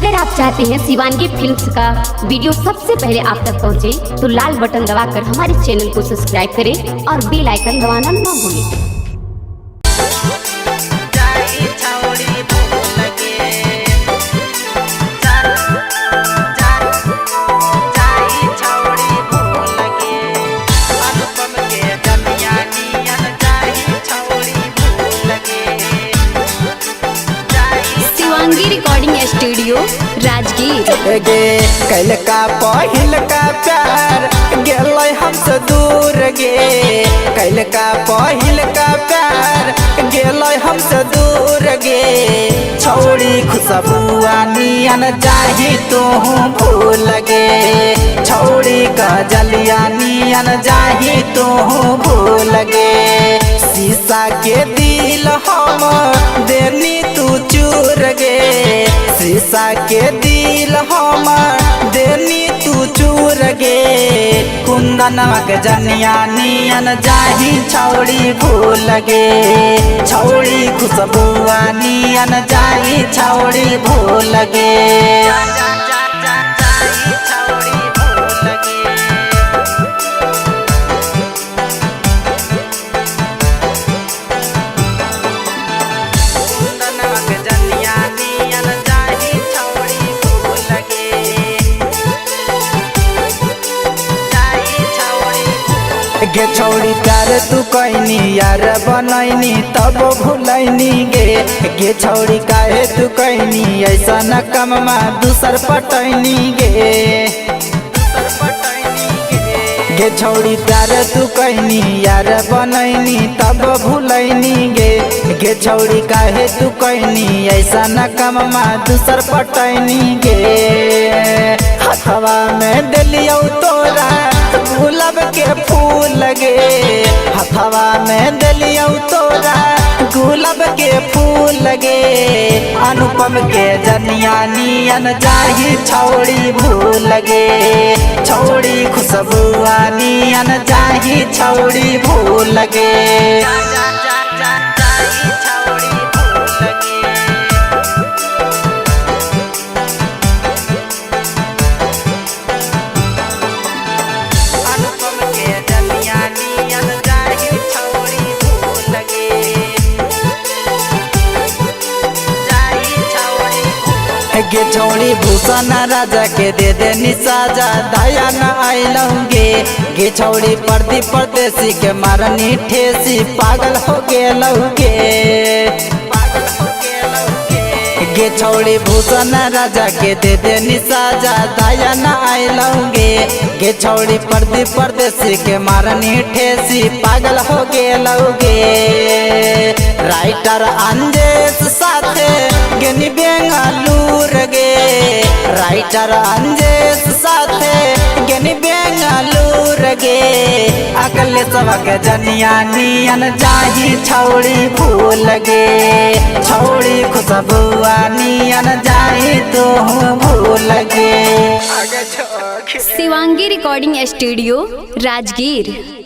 अगर आप चाहते हैं शिवांगी फिल्म्स का वीडियो सबसे पहले आप तक पहुंचे, तो लाल बटन दबाकर हमारे चैनल को सब्सक्राइब करें और बेल आइकन दबाना ना भूलें। Shivangi recording studio Rajgir. गे कल का पहिल का प्यार गेलै हमसे दूर गे, कल का पहिल का प्यार गेलै हमसे दूर गे। छौड़ी खुशबुआ नियन जाही तू भूल गे, छौड़ी का जलिया नियन जाही तू भूल गे। शीशा के दिल हम देनी तू चूर गे, शीशा के दिल हम देनी तू चूर गे। कुंदनवा के जनिया नियन जाही छौड़ी भूल गे, छौड़ी खुशबुआ नियन जाही छौड़ी भूल गे। गे छौड़ी प्यार तू कैनी यार बनैनी तब भूलैनी गे, गे छौड़ी काहे तू कैनी ऐसा न कममा दूसर पटैनी गे। गे छौड़ी प्यार तू कैनी यार बनैनी तब भूलैनी गे, गे छौड़ी काहे तू कैनी ऐसा न कममा दूसर पटैनी गे। हथवा में दिलियौ तोरा गुलाब के फूल गे, हथवा में दिलियौ तोरा गुलाब के फूल गे। अनुपम के जनिया नियन जाही छौड़ी भूल गे, छौड़ी खुशबुआ नियन जाही छौड़ी भूल गे। गे छौड़ी भूषण राजा के दे देनी साजा दया न आइलौगे, गे छौड़ी प्रदीप परदेसी के मारनी ठेसी पागल हो गेलौगे। गे छौड़ी भूषण राजा के दे देनी साजा दया न आइलौगे, गे छौड़ी प्रदीप परदेसी के मारनी ठेसी पागल हो गेलौगे। राइटर अंजेश साथे गेनी बेंगलूर गे, राइटर अंजेश साथे गेनी बेंगलूर गे। अगले सबक जनिया नियन जाही छौड़ी भूल गे, छौड़ी खुशबुआ नियन जाही तू भूल गे। Shivangi recording studio Rajgir.